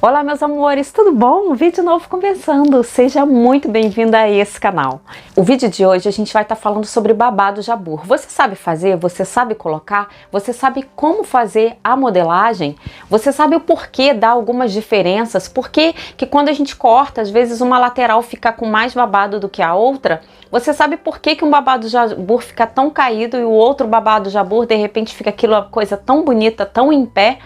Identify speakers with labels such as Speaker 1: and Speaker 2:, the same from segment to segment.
Speaker 1: Olá meus amores, tudo bom? Um vídeo novo começando, seja muito bem-vinda a esse canal. O vídeo de hoje a gente vai estar falando sobre babado jabur. Você sabe fazer? Você sabe colocar? Você sabe como fazer a modelagem? Você sabe o porquê dá algumas diferenças? Por que quando a gente corta, às vezes uma lateral fica com mais babado do que a outra? Você sabe por que um babado jabur fica tão caído e o outro babado jabur de repente fica aquilo uma coisa tão bonita, tão em pé?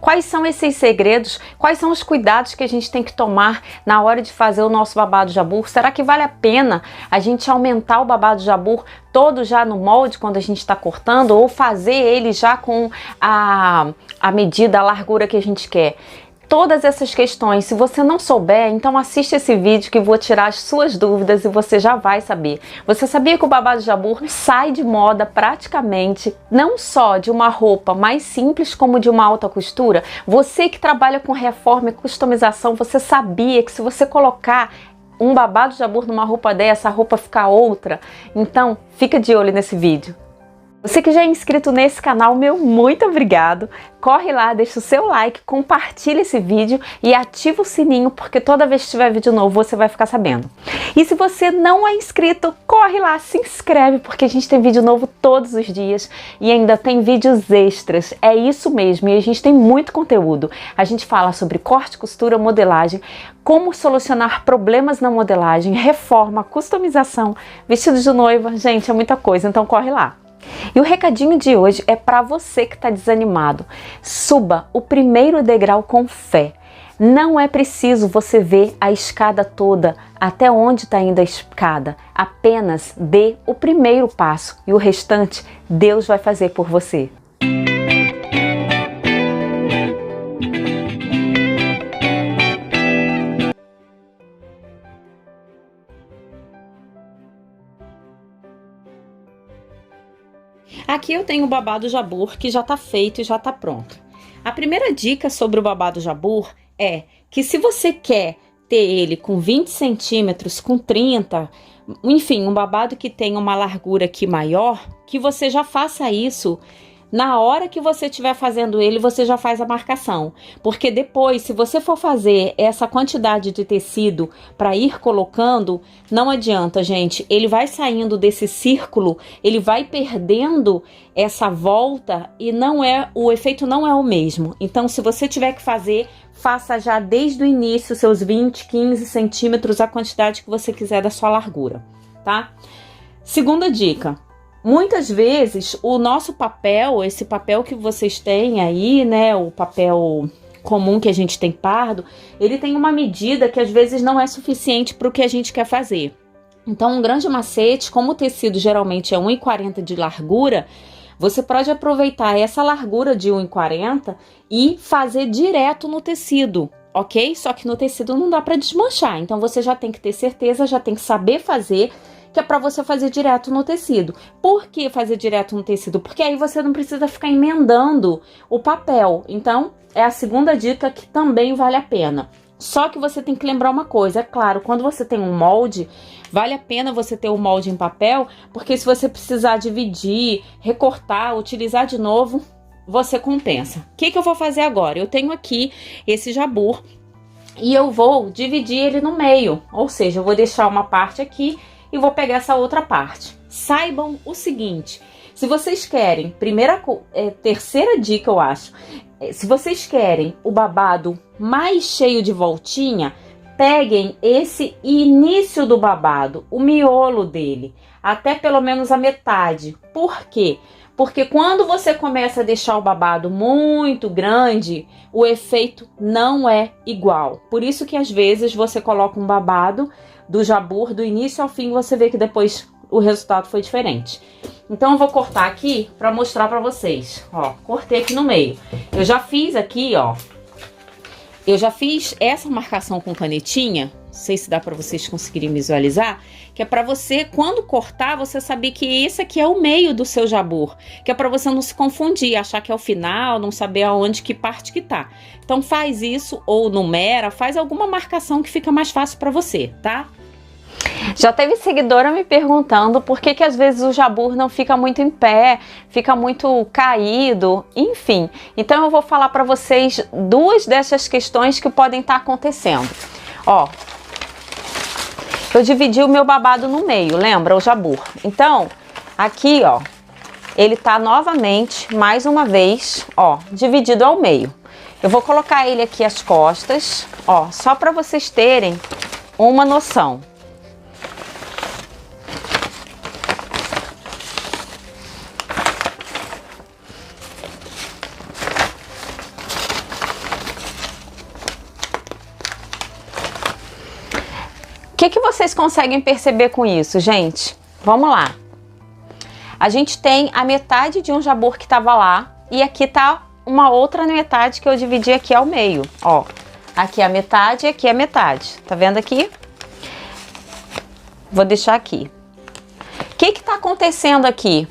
Speaker 1: Quais são esses segredos? Quais são os cuidados que a gente tem que tomar na hora de fazer o nosso babado jabur? Será que vale a pena a gente aumentar o babado jabur todo já no molde quando a gente está cortando ou fazer ele já com a medida, a largura que a gente quer? Todas essas questões, se você não souber, então assiste esse vídeo que eu vou tirar as suas dúvidas e você já vai saber. Você sabia que o babado jabur sai de moda praticamente, não só de uma roupa mais simples como de uma alta costura? Você que trabalha com reforma e customização, você sabia que se você colocar um babado jabur numa roupa dessa, a roupa fica outra? Então, fica de olho nesse vídeo. Você que já é inscrito nesse canal, meu muito obrigado. Corre lá, deixa o seu like, compartilha esse vídeo e ativa o sininho, porque toda vez que tiver vídeo novo você vai ficar sabendo. E se você não é inscrito, corre lá, se inscreve, porque a gente tem vídeo novo todos os dias e ainda tem vídeos extras. É isso mesmo, e a gente tem muito conteúdo. A gente fala sobre corte, costura, modelagem, como solucionar problemas na modelagem, reforma, customização, vestido de noiva, gente, é muita coisa, então corre lá. E o recadinho de hoje é para você que está desanimado. Suba o primeiro degrau com fé. Não é preciso você ver a escada toda, até onde está indo a escada. Apenas dê o primeiro passo e o restante Deus vai fazer por você. Aqui eu tenho o babado jabur que já está feito e já está pronto. A primeira dica sobre o babado jabur é que se você quer ter ele com 20 centímetros, com 30, enfim, um babado que tenha uma largura aqui maior, que você já faça isso. Na hora que você estiver fazendo ele, você já faz a marcação. Porque depois, se você for fazer essa quantidade de tecido para ir colocando, não adianta, gente. Ele vai saindo desse círculo, ele vai perdendo essa volta e o efeito não é o mesmo. Então, se você tiver que fazer, faça já desde o início, seus 20, 15 centímetros, a quantidade que você quiser da sua largura, tá? Segunda dica. Muitas vezes o nosso papel, esse papel que vocês têm aí, né, o papel comum que a gente tem pardo, ele tem uma medida que às vezes não é suficiente para o que a gente quer fazer. Então, um grande macete, como o tecido geralmente é 1,40 de largura, você pode aproveitar essa largura de 1,40 e fazer direto no tecido, ok? Só que no tecido não dá para desmanchar, então você já tem que ter certeza, já tem que saber fazer, que é para você fazer direto no tecido. Por que fazer direto no tecido? Porque aí você não precisa ficar emendando o papel. Então, é a segunda dica que também vale a pena. Só que você tem que lembrar uma coisa, é claro, quando você tem um molde, vale a pena você ter o molde em papel, porque se você precisar dividir, recortar, utilizar de novo, você compensa. O que eu vou fazer agora? Eu tenho aqui esse jabur e eu vou dividir ele no meio, ou seja, eu vou deixar uma parte aqui e vou pegar essa outra parte. Saibam o seguinte, se vocês querem, terceira dica eu acho, se vocês querem o babado mais cheio de voltinha, peguem esse início do babado, o miolo dele, até pelo menos a metade. Por quê? Porque quando você começa a deixar o babado muito grande, o efeito não é igual. Por isso que às vezes você coloca um babado do jabur, do início ao fim, você vê que depois o resultado foi diferente. Então eu vou cortar aqui para mostrar para vocês. Ó, cortei aqui no meio. Eu já fiz aqui, ó. Eu já fiz essa marcação com canetinha, não sei se dá para vocês conseguirem visualizar, que é para você, quando cortar, você saber que esse aqui é o meio do seu jabur, que é para você não se confundir, achar que é o final, não saber aonde, que parte que tá. Então faz isso, ou numera, faz alguma marcação que fica mais fácil para você, tá? Já teve seguidora me perguntando por que às vezes o jabur não fica muito em pé, fica muito caído, enfim. Então eu vou falar para vocês duas dessas questões que podem estar acontecendo. Ó, eu dividi o meu babado no meio, lembra? O jabur. Então, aqui, ó, ele tá novamente, mais uma vez, ó, dividido ao meio. Eu vou colocar ele aqui às costas, ó, só para vocês terem uma noção. O que vocês conseguem perceber com isso, gente? Vamos lá. A gente tem a metade de um jabur que tava lá e aqui tá uma outra metade que eu dividi aqui ao meio, ó. Aqui é a metade e aqui é a metade. Tá vendo aqui? Vou deixar aqui. O que tá acontecendo aqui?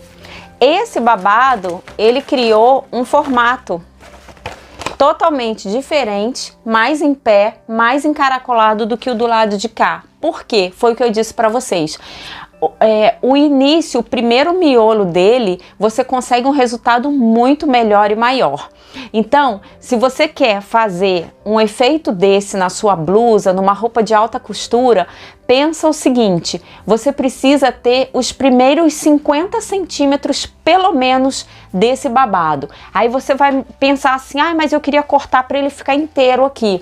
Speaker 1: Esse babado, ele criou um formato totalmente diferente, mais em pé, mais encaracolado do que o do lado de cá. Por quê? Foi o que eu disse para vocês. O início, o primeiro miolo dele, você consegue um resultado muito melhor e maior. Então, se você quer fazer um efeito desse na sua blusa, numa roupa de alta costura, pensa o seguinte, você precisa ter os primeiros 50 centímetros, pelo menos, desse babado. Aí você vai pensar assim, ah, mas eu queria cortar para ele ficar inteiro aqui.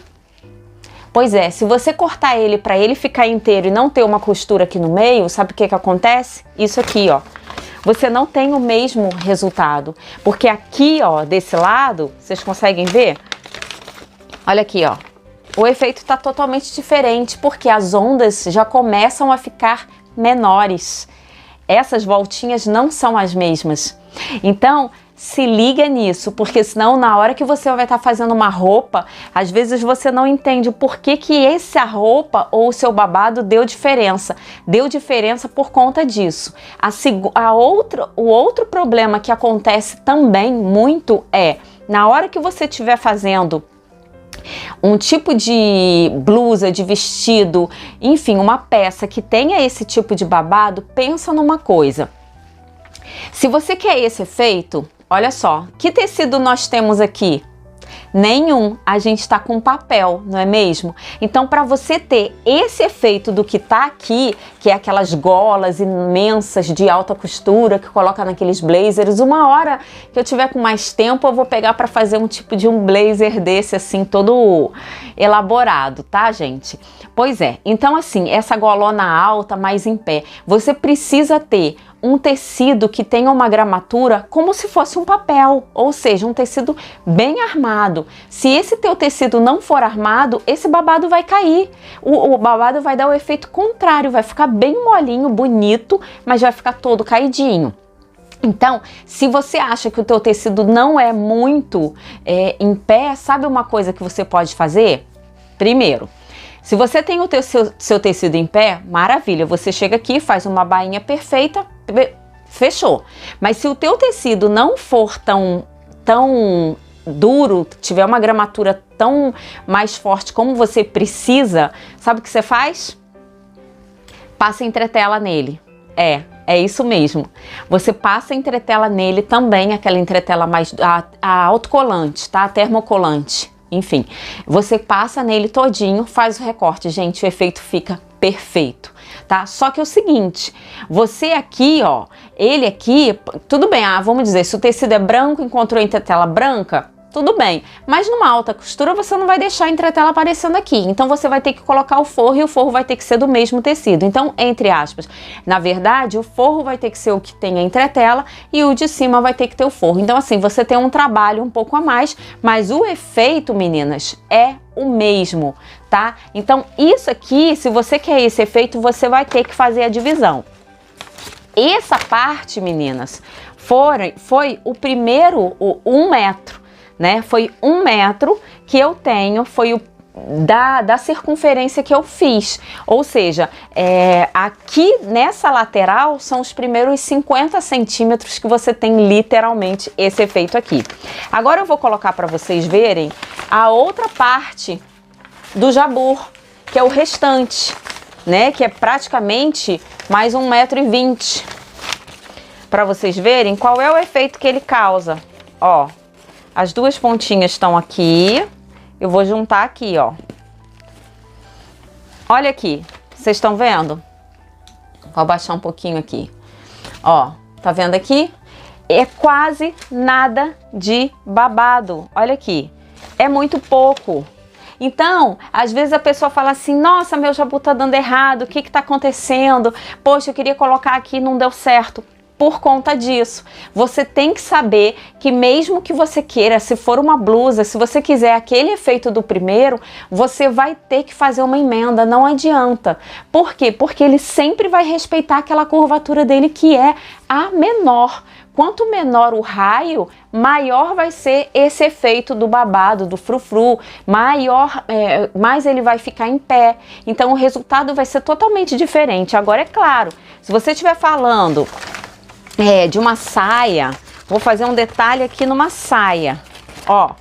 Speaker 1: Pois é, se você cortar ele para ele ficar inteiro e não ter uma costura aqui no meio, sabe o que acontece? Isso aqui, ó. Você não tem o mesmo resultado. Porque aqui, ó, desse lado, vocês conseguem ver? Olha aqui, ó. O efeito tá totalmente diferente, porque as ondas já começam a ficar menores. Essas voltinhas não são as mesmas. Então, se liga nisso, porque senão na hora que você vai estar fazendo uma roupa, às vezes você não entende o porquê que essa roupa ou o seu babado deu diferença. Deu diferença por conta disso. O outro problema que acontece também muito é, na hora que você estiver fazendo um tipo de blusa, de vestido, enfim, uma peça que tenha esse tipo de babado, pensa numa coisa. Se você quer esse efeito, olha só, que tecido nós temos aqui? Nenhum, a gente está com papel, não é mesmo? Então, para você ter esse efeito do que tá aqui, que é aquelas golas imensas de alta costura que coloca naqueles blazers, uma hora que eu tiver com mais tempo, eu vou pegar para fazer um tipo de um blazer desse assim, todo elaborado, tá, gente? Pois é, então assim, essa golona alta, mais em pé, você precisa ter um tecido que tenha uma gramatura como se fosse um papel, ou seja, um tecido bem armado. Se esse teu tecido não for armado, esse babado vai cair. O babado vai dar o efeito contrário, vai ficar bem molinho, bonito, mas vai ficar todo caidinho. Então, se você acha que o teu tecido não é muito em pé, sabe uma coisa que você pode fazer? Primeiro, se você tem o seu tecido em pé, maravilha, você chega aqui, faz uma bainha perfeita, fechou. Mas se o teu tecido não for tão duro, tiver uma gramatura tão mais forte como você precisa, sabe o que você faz? Passa entretela nele. É isso mesmo. Você passa entretela nele também, aquela entretela mais a autocolante, tá? A termocolante. Enfim, você passa nele todinho, faz o recorte, gente, o efeito fica perfeito, tá? Só que é o seguinte, você aqui, ó, ele aqui, tudo bem, vamos dizer, se o tecido é branco, encontrou entretela branca, tudo bem, mas numa alta costura você não vai deixar a entretela aparecendo aqui, então você vai ter que colocar o forro e o forro vai ter que ser do mesmo tecido. Então, entre aspas, na verdade, o forro vai ter que ser o que tem a entretela e o de cima vai ter que ter o forro. Então, assim, você tem um trabalho um pouco a mais, mas o efeito, meninas, é o mesmo, tá? Então, isso aqui, se você quer esse efeito, você vai ter que fazer a divisão. Essa parte, meninas, foi o primeiro, 1 metro. Né? Foi 1 metro que eu tenho, foi o da circunferência que eu fiz. Ou seja, aqui nessa lateral são os primeiros 50 centímetros que você tem literalmente esse efeito aqui. Agora eu vou colocar para vocês verem a outra parte do jabur, que é o restante. né? Que é praticamente mais 1,20 m. Para vocês verem qual é o efeito que ele causa. Ó, as duas pontinhas estão aqui. Eu vou juntar aqui, ó. Olha aqui, vocês estão vendo? Vou abaixar um pouquinho aqui. Ó, tá vendo aqui? É quase nada de babado. Olha aqui, é muito pouco. Então, às vezes a pessoa fala assim, nossa, meu jabu tá dando errado, o que que tá acontecendo? Poxa, eu queria colocar aqui e não deu certo. Por conta disso, você tem que saber que mesmo que você queira, se for uma blusa, se você quiser aquele efeito do primeiro, você vai ter que fazer uma emenda, não adianta. Por quê? Porque ele sempre vai respeitar aquela curvatura dele que é a menor. Quanto menor o raio, maior vai ser esse efeito do babado, do frufru, mais ele vai ficar em pé. Então o resultado vai ser totalmente diferente. Agora é claro, se você estiver falando de uma saia, vou fazer um detalhe aqui numa saia, ó.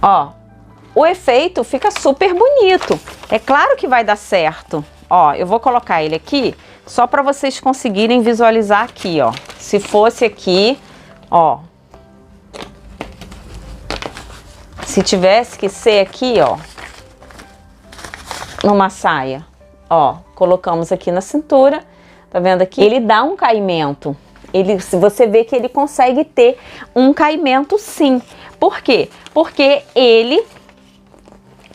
Speaker 1: Ó, o efeito fica super bonito. É claro que vai dar certo. Ó, eu vou colocar ele aqui só para vocês conseguirem visualizar aqui, ó. Se fosse aqui, ó. Se tivesse que ser aqui, ó, numa saia. Ó, colocamos aqui na cintura, tá vendo aqui? Ele dá um caimento. Se você vê que ele consegue ter um caimento sim. Por quê? Porque ele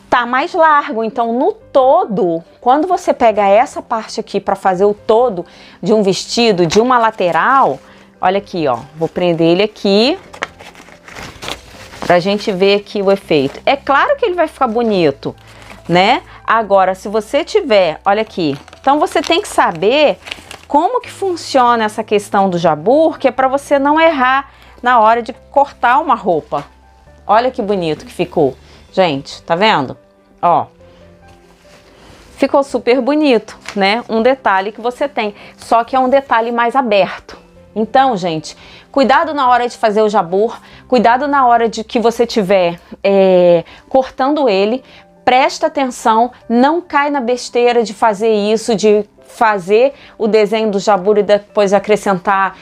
Speaker 1: tá mais largo. Então, no todo, quando você pega essa parte aqui para fazer o todo de um vestido, de uma lateral, olha aqui, ó. Vou prender ele aqui pra gente ver aqui o efeito. É claro que ele vai ficar bonito, né? Agora, se você tiver, olha aqui, então você tem que saber como que funciona essa questão do jabur, que é para você não errar na hora de cortar uma roupa. Olha que bonito que ficou. Gente, tá vendo? Ó, ficou super bonito, né? Um detalhe que você tem, só que é um detalhe mais aberto. Então, gente, cuidado na hora de fazer o jabur, cuidado na hora de que você estiver cortando ele. Presta atenção, não cai na besteira de fazer isso, de fazer o desenho do jabur e depois acrescentar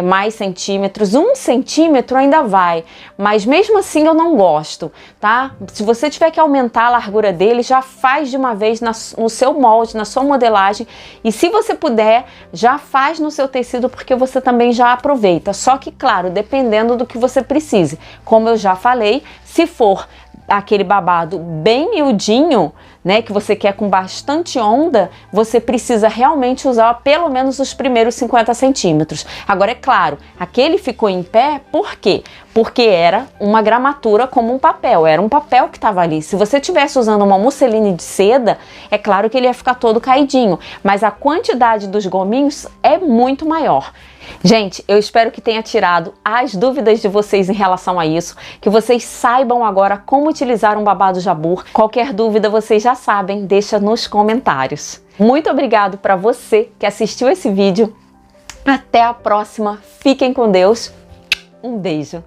Speaker 1: mais centímetros. 1 centímetro ainda vai, mas mesmo assim eu não gosto, tá? Se você tiver que aumentar a largura dele, já faz de uma vez no seu molde, na sua modelagem. E se você puder, já faz no seu tecido, porque você também já aproveita. Só que, claro, dependendo do que você precise. Como eu já falei, se for aquele babado bem miudinho, né, que você quer com bastante onda, você precisa realmente usar pelo menos os primeiros 50 centímetros. Agora, é claro, aquele ficou em pé, por quê? Porque era uma gramatura como um papel, era um papel que estava ali. Se você estivesse usando uma musseline de seda, é claro que ele ia ficar todo caidinho, mas a quantidade dos gominhos é muito maior. Gente, eu espero que tenha tirado as dúvidas de vocês em relação a isso, que vocês saibam agora como utilizar um babado jabur. Qualquer dúvida vocês já sabem, deixa nos comentários. Muito obrigado para você que assistiu esse vídeo. Até a próxima. Fiquem com Deus. Um beijo.